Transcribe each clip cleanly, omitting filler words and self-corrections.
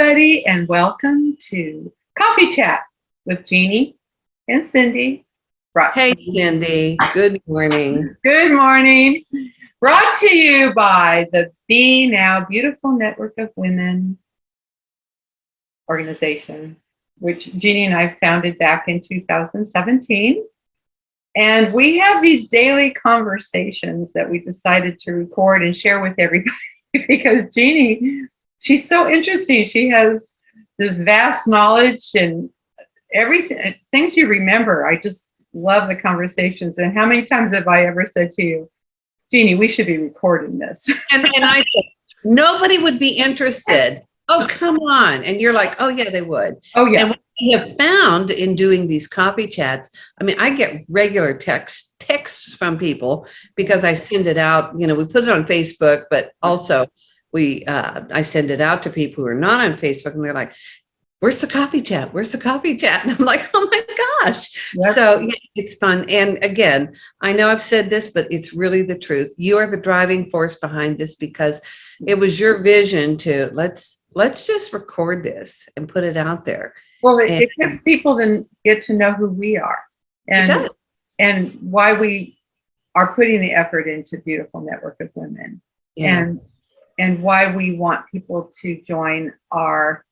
everybody, and welcome to Coffee Chat with Jeanie and Cindy. Hey, Cindy. Good morning. Good morning. Brought to you by the Bnow Beautiful Network of Women organization, which Jeanie and I founded back in 2017. And we have these daily conversations that we decided to record and share with everybody because Jeanie, she's so interesting. She has this vast knowledge and everything, things you remember. I just love the conversations. And how many times have I ever said to you, Jeanie, we should be recording this? And I said, nobody would be interested. Oh, come on. And you're like, oh, yeah, they would. Oh, yeah. And what we have found in doing these coffee chats, I mean, I get regular texts from people because I send it out. You know, we put it on Facebook, but also I send it out to people who are not on Facebook, and they're like, where's the coffee chat? Where's the coffee chat? And I'm like, oh my gosh. Yep. So yeah, it's fun. And again, I know I've said this, but it's really the truth. You are the driving force behind this because it was your vision to let's just record this and put it out there. Well, it gets people to get to know who we are and why we are putting the effort into Beautiful Network of Women. Yeah. And why we want people to join our,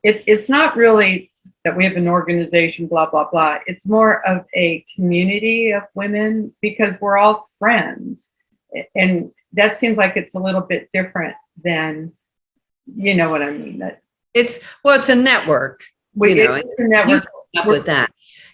it's not really that we have an organization, blah, blah, blah. It's more of a community of women because we're all friends. And that seems like it's a little bit different than, you know what I mean? It's a network. It's a network. Up with that.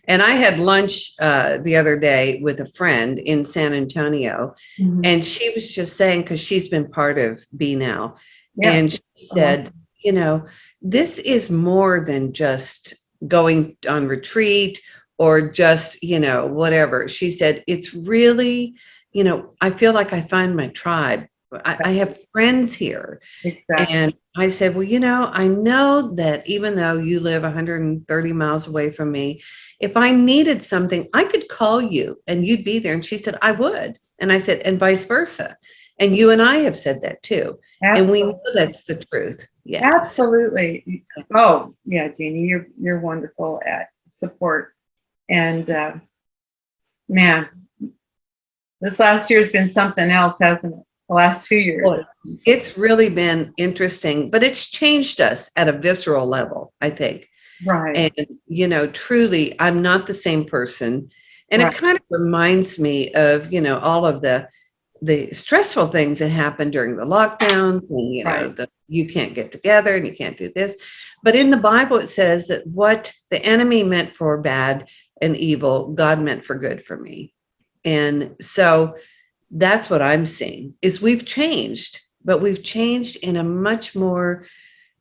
And I had lunch the other day with a friend in San Antonio, and she was just saying, because she's been part of Bnow, and she said, you know, this is more than just going on retreat or just, you know, whatever. She said, it's really, you know, I feel like I find my tribe. I have friends here. Exactly. And I said, well, you know, I know that even though you live 130 miles away from me, if I needed something, I could call you and you'd be there. And she said, I would. And I said, and vice versa. And you and I have said that too. Absolutely. And we know that's the truth. Yeah. Absolutely. Oh, yeah, Jeanie, you're wonderful at support. And man, this last year has been something else, hasn't it? The last 2 years. Well, it's really been interesting, but it's changed us at a visceral level, I think. Right. And, you know, truly, I'm not the same person. And It kind of reminds me of, you know, all of the stressful things that happened during the lockdown. And, you know, you can't get together and you can't do this. But in the Bible, it says that what the enemy meant for bad and evil, God meant for good for me. And so that's what I'm seeing is we've changed, but we've changed in a much more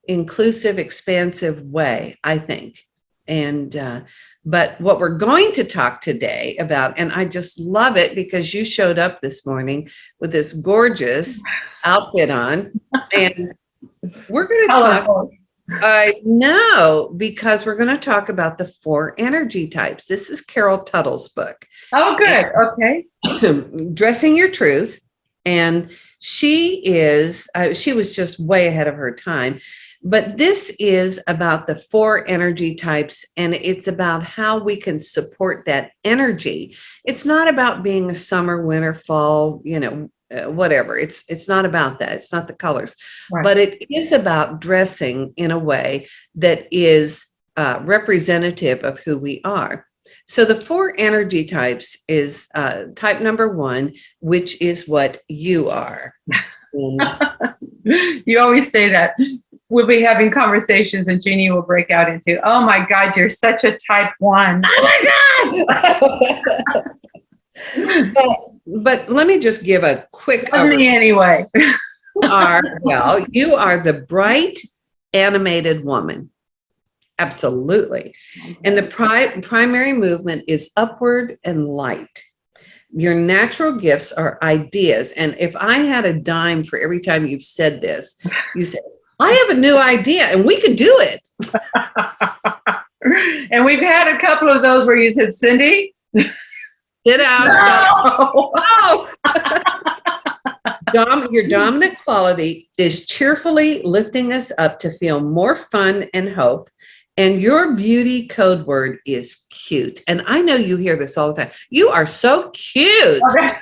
inclusive, expansive way, I think. And, but what we're going to talk today about, and I just love it because you showed up this morning with this gorgeous outfit on, and we're going to talk. I know, because we're going to talk about the 4 energy types. This is Carol Tuttle's book. Oh, good. Okay. Dressing Your Truth. And she was just way ahead of her time. But this is about the 4 energy types, and it's about how we can support that energy. It's not about being a summer, winter, fall, you know, whatever. It's not about that. It's not the colors, but it is about dressing in a way that is representative of who we are. So the 4 energy types is type number 1, which is what you are. You always say that. We'll be having conversations and Jeanie will break out into, oh my God, you're such a type 1. Oh my God. But let me just give a quick overview. Me anyway. You are the bright, animated woman. Absolutely. And the primary movement is upward and light. Your natural gifts are ideas. And if I had a dime for every time you've said this, you said, I have a new idea and we could do it. And we've had a couple of those where you said, Cindy, sit out. No. Your dominant quality is cheerfully lifting us up to feel more fun and hope. And your beauty code word is cute. And I know you hear this all the time. You are so cute. Okay.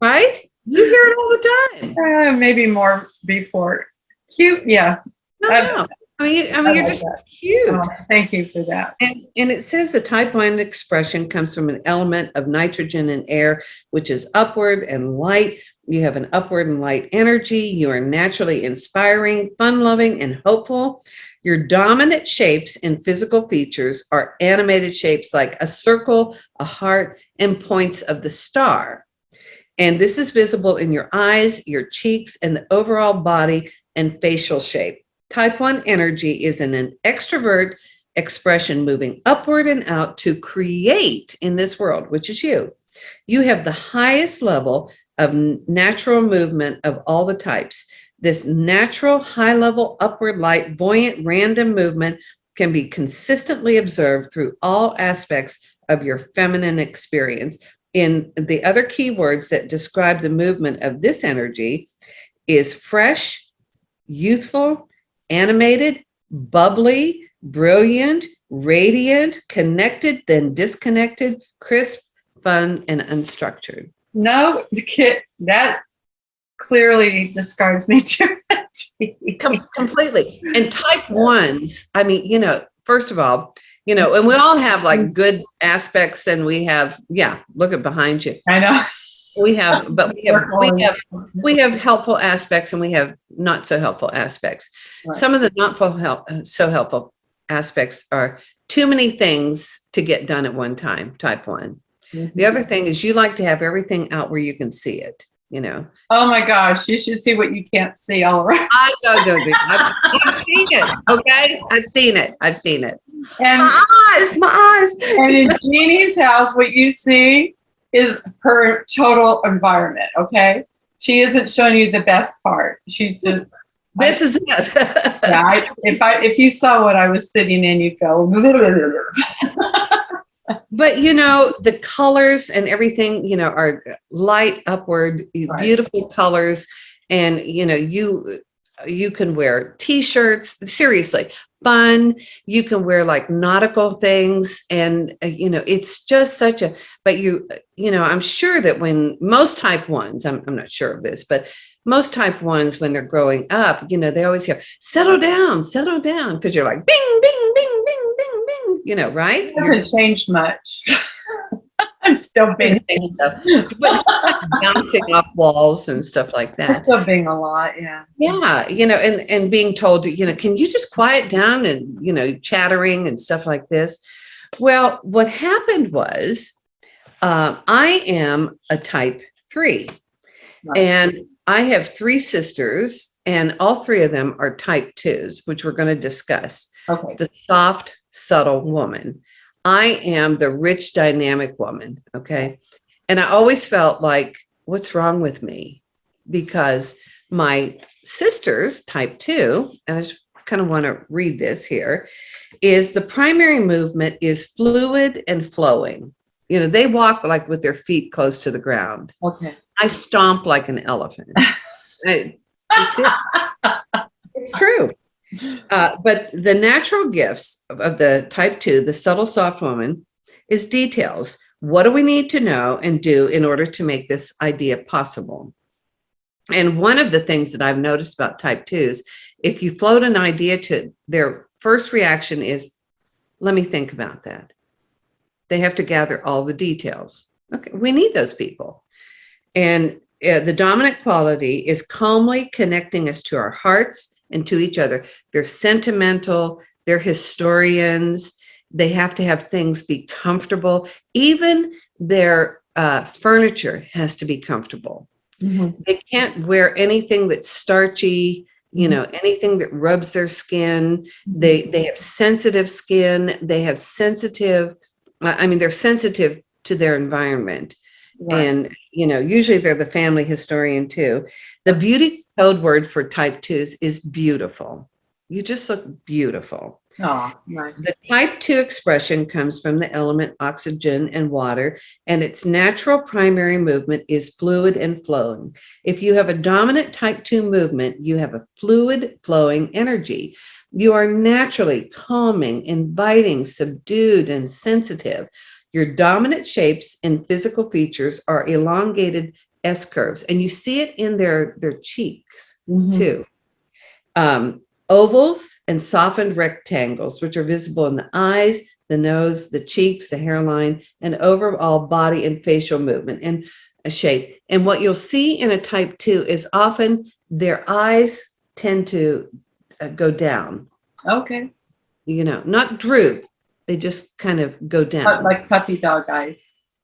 Right? You hear it all the time. Maybe more before. Cute, yeah. No. I mean, you're just cute. Oh, thank you for that. And it says the type 1 expression comes from an element of nitrogen and air, which is upward and light. You have an upward and light energy. You are naturally inspiring, fun-loving, and hopeful. Your dominant shapes in physical features are animated shapes like a circle, a heart, and points of the star. And this is visible in your eyes, your cheeks, and the overall body and facial shape. Type 1 energy is an extrovert expression moving upward and out to create in this world, which is you. You have the highest level of natural movement of all the types. This natural, high-level, upward, light, buoyant, random movement can be consistently observed through all aspects of your feminine experience. In the other keywords that describe the movement of this energy is fresh, youthful, animated, bubbly, brilliant, radiant, connected, then disconnected, crisp, fun, and unstructured. No, that clearly describes me too much. Completely. And type 1s, I mean, first of all, and we all have like good aspects, and we have, look at behind you. I know. We have we have helpful aspects, and we have not so helpful aspects. Right. Some of the not so helpful aspects are too many things to get done at one time, type 1. Mm-hmm. The other thing is you like to have everything out where you can see it, Oh my gosh, you should see what you can't see all around. I know. I've seen it. Okay. I've seen it. And my eyes. And in Jeannie's house, what you see is her total environment. Okay. She isn't showing you the best part. She's just, this is it. Yeah. If you saw what I was sitting in, you'd go, But the colors and everything, are light, upward, right. Beautiful colors. And you can wear t-shirts, seriously, fun. You can wear like nautical things, and it's just such a, but I'm sure that when most type 1s, I'm not sure of this, but most type 1s, when they're growing up, they always hear, settle down, because you're like, bing, bing, bing, bing, bing, bing, right? It hasn't changed much. I'm still being but bouncing off walls and stuff like that. I'm still being a lot, yeah. Yeah, and being told, can you just quiet down, and chattering and stuff like this. Well, what happened was, I am a type 3, right. And I have 3 sisters, and all 3 of them are type 2s, which we're going to discuss. Okay. The soft, subtle woman. I am the rich, dynamic woman. Okay. And I always felt like, what's wrong with me? Because my sisters, type 2, and I just kind of want to read this here, is the primary movement is fluid and flowing. They walk like with their feet close to the ground. Okay. I stomp like an elephant. I just did. It's true. But the natural gifts of the type 2, the subtle, soft woman, is details. What do we need to know and do in order to make this idea possible? And one of the things that I've noticed about type 2s, if you float an idea to their first reaction is, let me think about that. They have to gather all the details. Okay, we need those people. And the dominant quality is calmly connecting us to our hearts and to each other. They're sentimental, they're historians, they have to have things be comfortable. Even their furniture has to be comfortable. Mm-hmm. They can't wear anything that's starchy, anything that rubs their skin. They have sensitive skin, they have they're sensitive to their environment. Right. And, usually they're the family historian too. The beauty code word for type 2s is beautiful. You just look beautiful. Oh, nice. The type 2 expression comes from the element oxygen and water, and its natural primary movement is fluid and flowing. If you have a dominant type 2 movement, you have a fluid flowing energy. You are naturally calming, inviting, subdued, and sensitive. Your dominant shapes and physical features are elongated S curves, and you see it in their cheeks too. Ovals and softened rectangles, which are visible in the eyes, the nose, the cheeks, the hairline, and overall body and facial movement and a shape. And what you'll see in a type 2 is often their eyes tend to go down. Okay. Not droop. They just kind of go down. Like puppy dog eyes.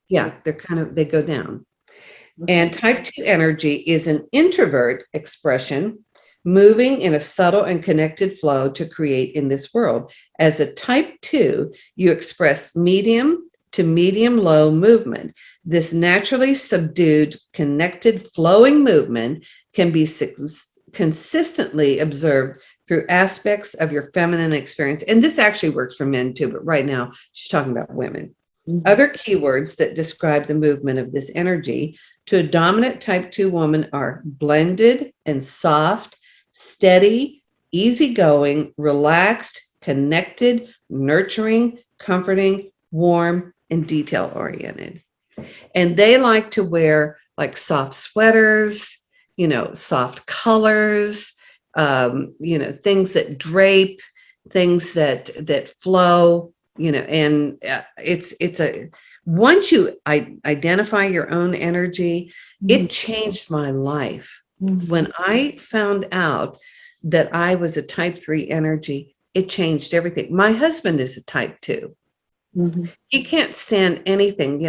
Yeah, they go down. Okay. And type 2 energy is an introvert expression, moving in a subtle and connected flow to create in this world. As a type 2, you express medium to medium low movement. This naturally subdued, connected, flowing movement can be consistently observed through aspects of your feminine experience. And this actually works for men too, but right now she's talking about women. Other keywords that describe the movement of this energy to a dominant type 2 woman are blended and soft, steady, easygoing, relaxed, connected, nurturing, comforting, warm, and detail-oriented. And they like to wear like soft sweaters, soft colors, things that drape, things that flow, and once you identify your own energy, it changed my life. When I found out that I was a type 3 energy, it changed everything. My husband is a type 2. He can't stand anything.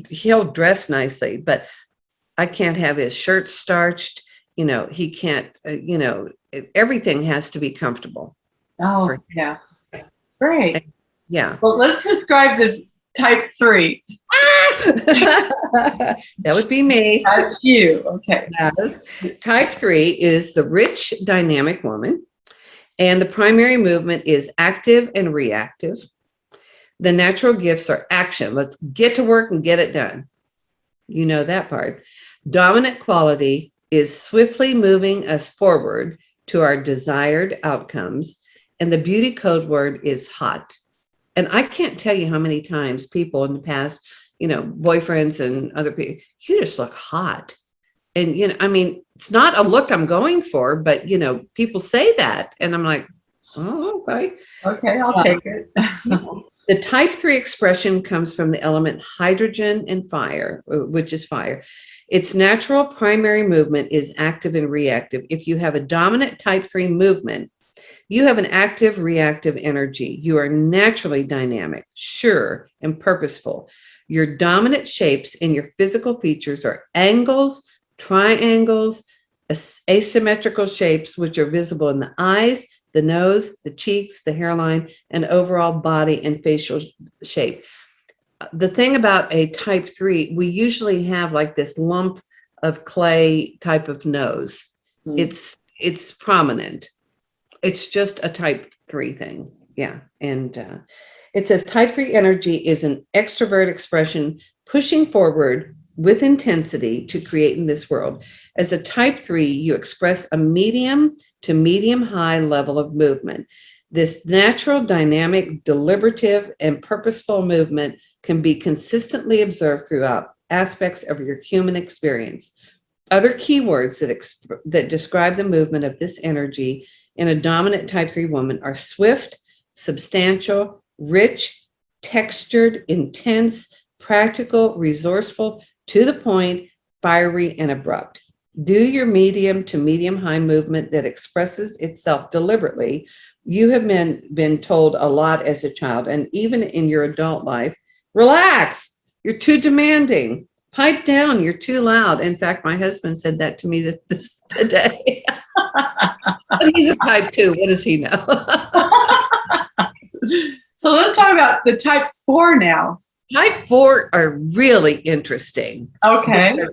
He'll dress nicely, but I can't have his shirt starched. He can't, everything has to be comfortable. Oh, yeah. Great. Yeah. Well, let's describe the type 3. That would be me. That's you. Okay. Yes. Type 3 is the rich, dynamic woman, and the primary movement is active and reactive. The natural gifts are action. Let's get to work and get it done. You know that part. Dominant quality is swiftly moving us forward to our desired outcomes, and the beauty code word is hot. And I can't tell you how many times people in the past, boyfriends and other people, you just look hot. And, it's not a look I'm going for, but, people say that. And I'm like, oh, okay. Okay, I'll take it. The type 3 expression comes from the element hydrogen and fire, which is fire. Its natural primary movement is active and reactive. If you have a dominant type 3 movement, you have an active, reactive energy. You are naturally dynamic, sure, and purposeful. Your dominant shapes in your physical features are angles, triangles, asymmetrical shapes, which are visible in the eyes, the nose, the cheeks, the hairline, and overall body and facial shape. The thing about a type 3, we usually have like this lump of clay type of nose. It's prominent. It's just a type 3 thing. Yeah. And it says type 3 energy is an extrovert expression pushing forward with intensity to create in this world. As a type 3, you express a medium to medium high level of movement. This natural, dynamic, deliberative, and purposeful movement can be consistently observed throughout aspects of your human experience. Other keywords that describe the movement of this energy in a dominant type 3 woman are swift, substantial, rich, textured, intense, practical, resourceful, to the point, fiery, and abrupt. Do your medium to medium high movement that expresses itself deliberately. You have been told a lot as a child, and even in your adult life, relax, you're too demanding, pipe down, you're too loud. In fact, my husband said that to me this today. But he's a type 2, what does he know? So let's talk about the type 4 now. Type 4 are really interesting. Okay. They're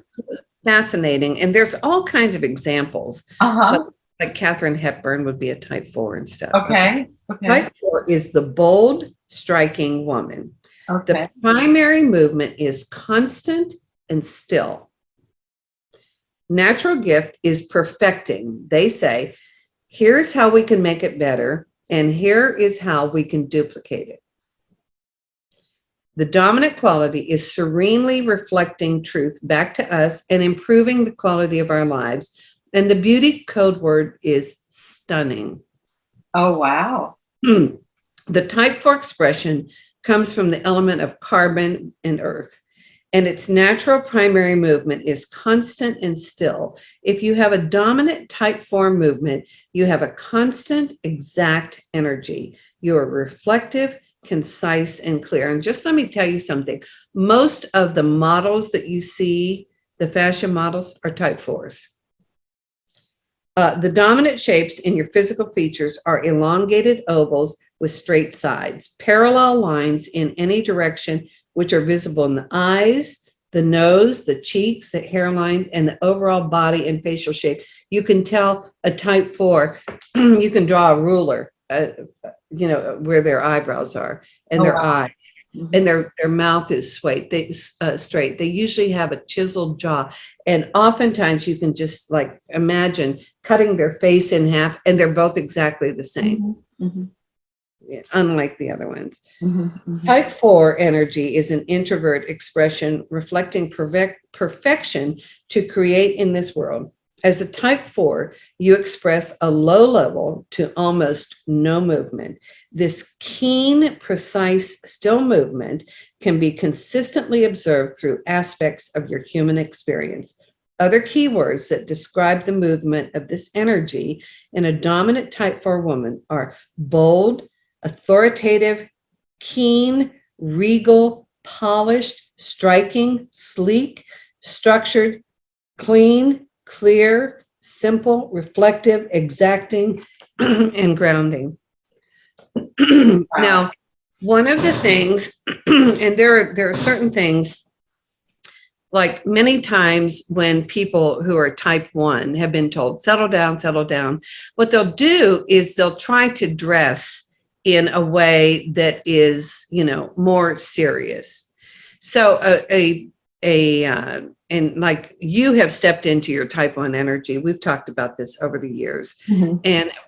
fascinating, and there's all kinds of examples. Uh-huh. But like Katharine Hepburn would be a type 4 and stuff. Okay. Okay. Type 4 is the bold, striking woman. Okay. The primary movement is constant and still. Natural gift is perfecting. They say, here's how we can make it better, and here is how we can duplicate it. The dominant quality is serenely reflecting truth back to us and improving the quality of our lives. And the beauty code word is stunning. Oh, wow. The type 4 expression comes from the element of carbon and earth, and its natural primary movement is constant and still. If you have a dominant type 4 movement, you have a constant, exact energy. You are reflective, concise, and clear. And just let me tell you something. Most of the models that you see, the fashion models, are type 4s. The dominant shapes in your physical features are elongated ovals with straight sides, parallel lines in any direction, which are visible in the eyes, the nose, the cheeks, the hairline, and the overall body and facial shape. You can tell a type 4, you can draw a ruler, where their eyebrows are and their eyes. And their mouth is straight. They usually have a chiseled jaw. And oftentimes you can just like imagine cutting their face in half, and they're both exactly the same, unlike the other ones. Type 4 energy is an introvert expression reflecting perfection to create in this world. As a type 4, you express a low level to almost no movement. This keen, precise, still movement can be consistently observed through aspects of your human experience. Other keywords that describe the movement of this energy in a dominant type 4 woman are bold, authoritative, keen, regal, polished, striking, sleek, structured, clean, clear, simple, reflective, exacting, and grounding. Now, one of the things, and there are certain things, like many times when people who are type 1 have been told, settle down, what they'll do is they'll try to dress in a way that is, more serious. So and like you have stepped into your type 1 energy. We've talked about this over the years.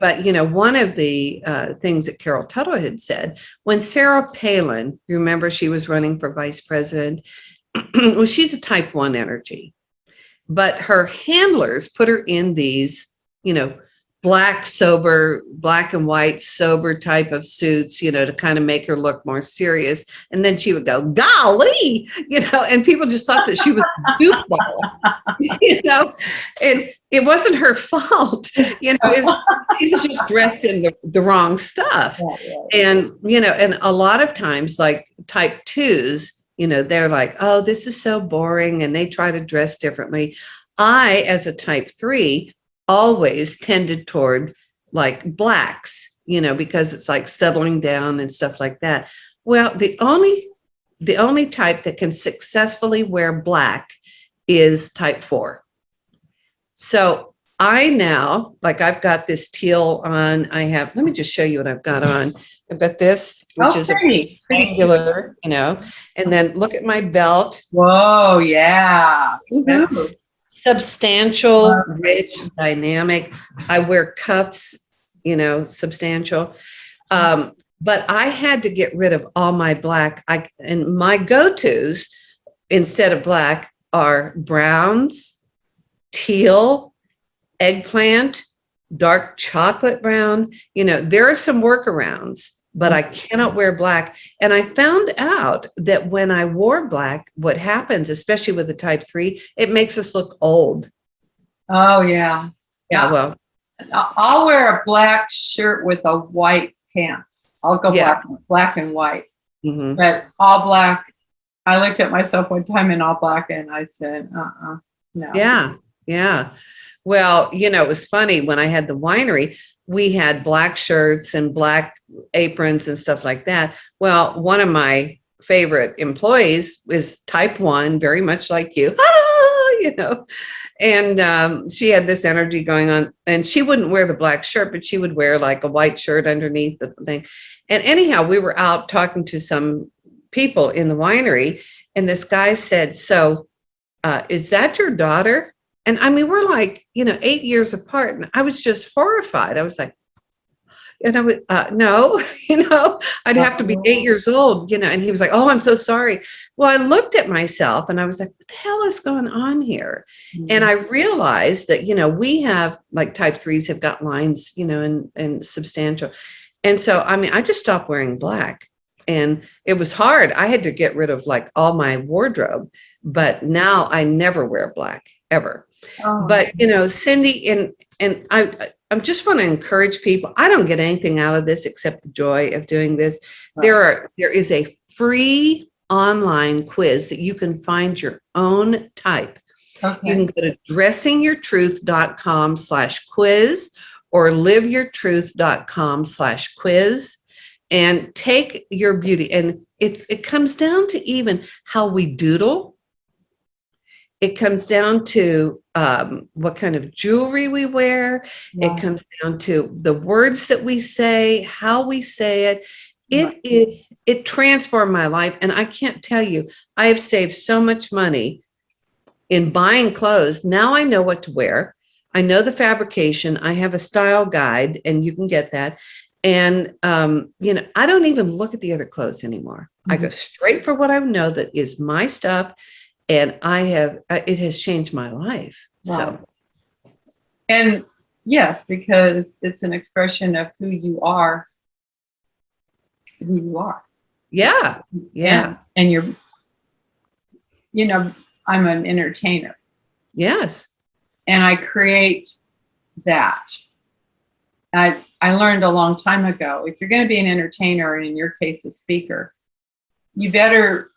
But one of the things that Carol Tuttle had said, when Sarah Palin, you remember she was running for vice president, well, she's a type 1 energy, but her handlers put her in these, black and white sober type of suits, to kind of make her look more serious. And then she would go, golly, and people just thought that she was a goofball, and it wasn't her fault. She was just dressed in the wrong stuff. And, and a lot of times like type 2s, they're like, oh, this is so boring. And they try to dress differently. I, as a type 3, always tended toward like blacks, because it's like settling down and stuff like that. Well, the only type that can successfully wear black is type 4. So I now, like I've got this teal on, let me just show you what I've got on. I've got this, which is a regular, and then look at my belt. Whoa, yeah. Substantial, rich, dynamic. I wear cuffs, substantial. But I had to get rid of all my black. And my go-tos instead of black are browns, teal, eggplant, dark chocolate brown. There are some workarounds, but I cannot wear black. And I found out that when I wore black, what happens, especially with the type 3, it makes us look old. Oh, yeah. Yeah, well. I'll wear a black shirt with a white pants. I'll go black and white. But all black, I looked at myself one time in all black and I said, no. Yeah. Well, it was funny when I had the winery, we had black shirts and black aprons and stuff like that. Well, one of my favorite employees is type 1, very much like you. you know. And she had this energy going on, and she wouldn't wear the black shirt, but she would wear like a white shirt underneath the thing. And anyhow, we were out talking to some people in the winery, and this guy said, so is that your daughter? And I mean, we're like, 8 years apart. And I was just horrified. I was like, and I would, no, I'd have to be 8 years old, and he was like, oh, I'm so sorry. Well, I looked at myself and I was like, what the hell is going on here? Mm-hmm. And I realized that, we have like type 3s have got lines, and substantial. And so, I mean, I just stopped wearing black, and it was hard. I had to get rid of like all my wardrobe, but now I never wear black ever. Oh. But, Cindy, and I just want to encourage people. I don't get anything out of this except the joy of doing this. Right. There is a free online quiz that you can find your own type. Okay. You can go to dressingyourtruth.com/quiz or liveyourtruth.com/quiz and take your beauty. And it comes down to even how we doodle. It comes down to what kind of jewelry we wear. Yeah. It comes down to the words that we say, how we say it. It transformed my life. And I can't tell you, I have saved so much money in buying clothes. Now I know what to wear. I know the fabrication. I have a style guide, and you can get that. And, I don't even look at the other clothes anymore. Mm-hmm. I go straight for what I know that is my stuff. And it has changed my life. Wow. So, and yes, because it's an expression of who you are. Yeah. And you're, I'm an entertainer. Yes. And I create that. I learned a long time ago, if you're going to be an entertainer, and in your case, a speaker, you better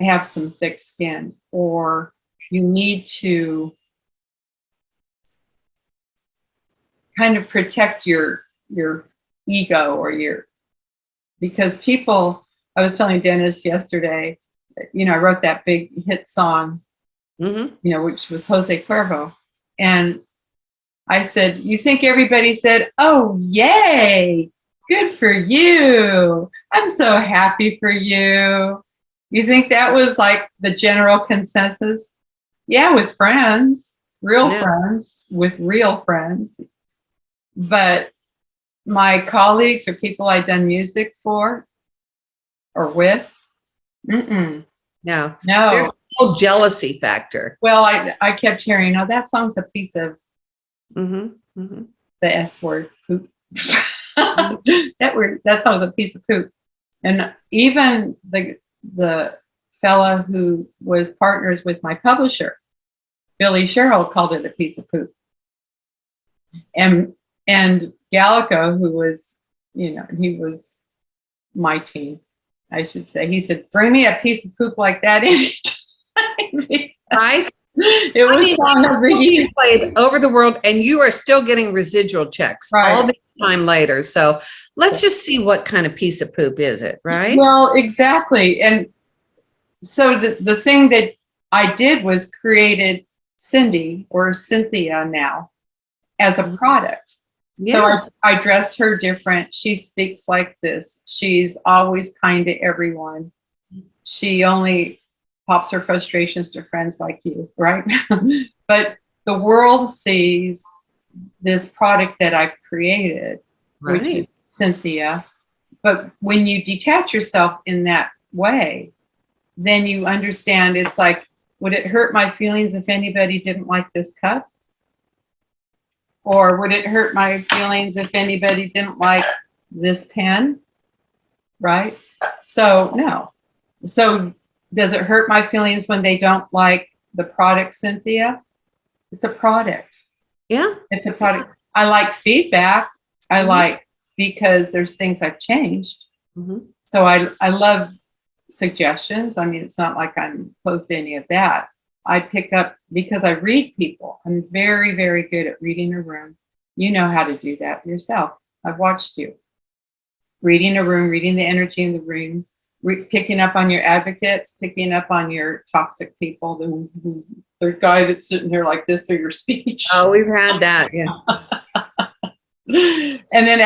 have some thick skin, or you need to kind of protect your ego, or because people, I was telling Dennis yesterday, I wrote that big hit song, mm-hmm. Which was Jose Cuervo. And I said, you think everybody said, oh, yay, good for you. I'm so happy for you. You think that was like the general consensus? Yeah, with friends, friends, with real friends. But my colleagues or people I'd done music for or with, no. There's a whole jealousy factor. Well, I kept hearing, that song's a piece of the S word, poop. That song's a piece of poop. And even the fella who was partners with my publisher, Billy Sherrill, called it a piece of poop. And Gallico, who was, he was my team, I should say. He said, bring me a piece of poop like that anytime. Right? It was song of the year. Played over the world, and you are still getting residual checks all the time later. So let's just see what kind of piece of poop is it, right? Well, exactly. And so the thing that I did was created Cindy, or Cynthia now, as a product. Yes. So I dress her different. She speaks like this. She's always kind to everyone. She only pops her frustrations to friends like you, right? But the world sees this product that I've created, right, which is Cynthia. But when you detach yourself in that way, then you understand it's like, would it hurt my feelings if anybody didn't like this cup? Or would it hurt my feelings if anybody didn't like this pen? Right? So, no. So, does it hurt my feelings when they don't like the product, Cynthia? It's a product. Yeah. It's a product. I like feedback. I like, because there's things I've changed. Mm-hmm. So I love suggestions. I mean, it's not like I'm close to any of that. I pick up, because I read people. I'm very, very good at reading a room. You know how to do that yourself. I've watched you. Reading a room, reading the energy in the room, picking up on your advocates, picking up on your toxic people, the guy that's sitting there like this, or your speech. Oh, we've had that. Yeah. And then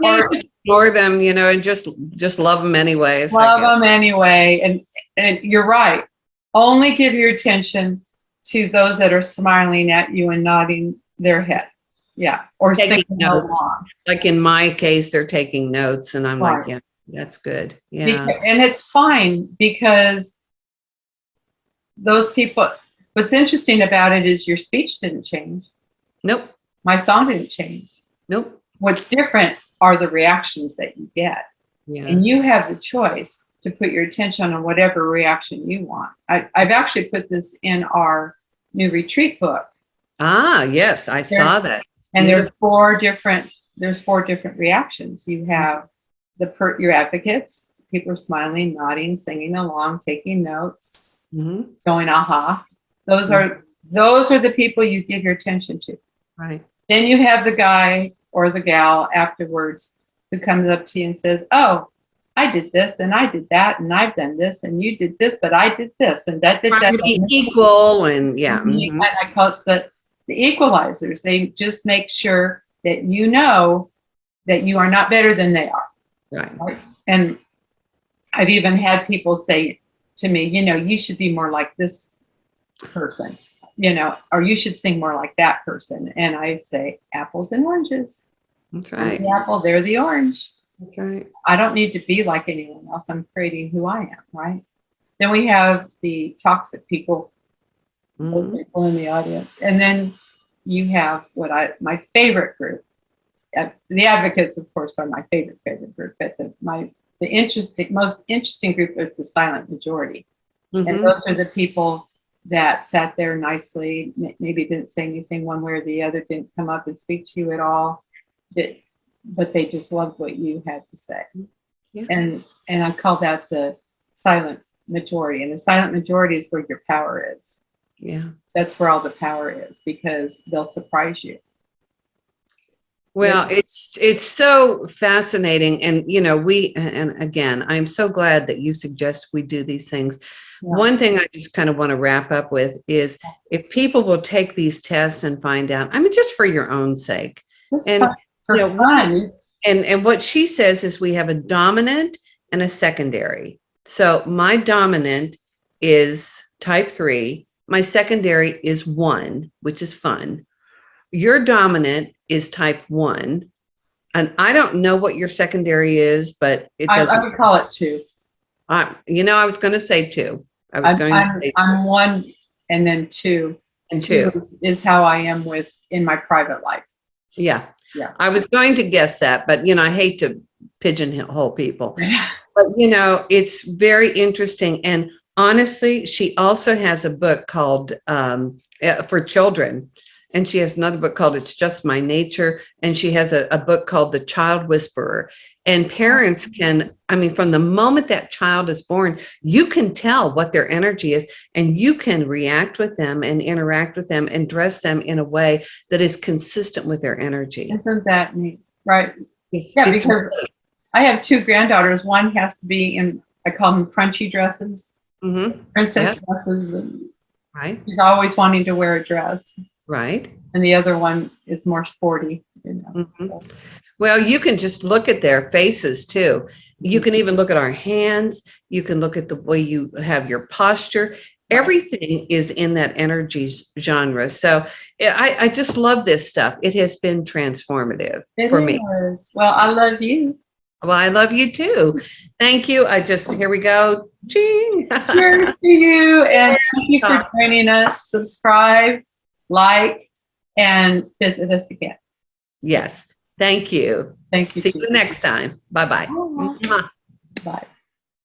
Just ignore them, and just love them anyways. Love them anyway. And you're right. Only give your attention to those that are smiling at you and nodding their heads. Yeah. Or taking notes. Along. Like in my case, they're taking notes, and I'm right. like, yeah, that's good. Yeah. And it's fine, because those people, what's interesting about it is your speech didn't change. Nope. My song didn't change. Nope. What's different are the reactions that you get. Yeah. And you have the choice to put your attention on whatever reaction you want. I've actually put this in our new retreat book. Ah, yes, I saw that. And there's four different reactions. You have your advocates, people are smiling, nodding, singing along, taking notes, going aha. Those are the people you give your attention to. Right. Then you have the guy or the gal afterwards who comes up to you and says, "Oh, I did this and I did that and I've done this and you did this, but I did this and that did that." To be equal and yeah. And I call it the equalizers. They just make sure that you know that you are not better than they are. Right. And I've even had people say to me, you should be more like this person, or you should sing more like that person. And I say, apples and oranges. That's right. I'm the apple, they're the orange. That's right. I don't need to be like anyone else. I'm creating who I am, right? Then we have the toxic people, those people in the audience. And then you have my favorite group. The advocates, of course, are my favorite group, but the most interesting group is the silent majority. And those are the people that sat there nicely, maybe didn't say anything one way or the other, didn't come up and speak to you at all, but they just loved what you had to say. Yeah. And I call that the silent majority. And the silent majority is where your power is. Yeah. That's where all the power is, because they'll surprise you. Well, it's so fascinating. And, and again, I'm so glad that you suggest we do these things. Yeah. One thing I just kind of want to wrap up with is, if people will take these tests and find out, just for your own sake. And fun. And what she says is we have a dominant and a secondary. So my dominant is type 3. My secondary is 1, which is fun. Your dominant is type 1. And I don't know what your secondary is, but it doesn't. I would call it 2. I was going to say 2. I'm 1 and then 2. And 2 is how I am in my private life. Yeah. Yeah. I was going to guess that, but I hate to pigeonhole people. But it's very interesting. And honestly, she also has a book called for children. And she has another book called It's Just My Nature. And she has a book called The Child Whisperer. And parents can, from the moment that child is born, you can tell what their energy is, and you can react with them and interact with them and dress them in a way that is consistent with their energy. Isn't that neat? Right. Because I have 2 granddaughters. One has to be in, I call them crunchy dresses, princess dresses. And right. She's always wanting to wear a dress. Right. And the other one is more sporty. Well, you can just look at their faces too. You can even look at our hands. You can look at the way you have your posture. Everything is in that energy genre. So I just love this stuff. It has been transformative for me. Well, I love you. Well, I love you too. Thank you. Here we go. Ching. Cheers to you. And thank you for joining us. Subscribe, like, and visit us again. Yes. Thank you. Thank you. See you next time. Bye-bye. Bye.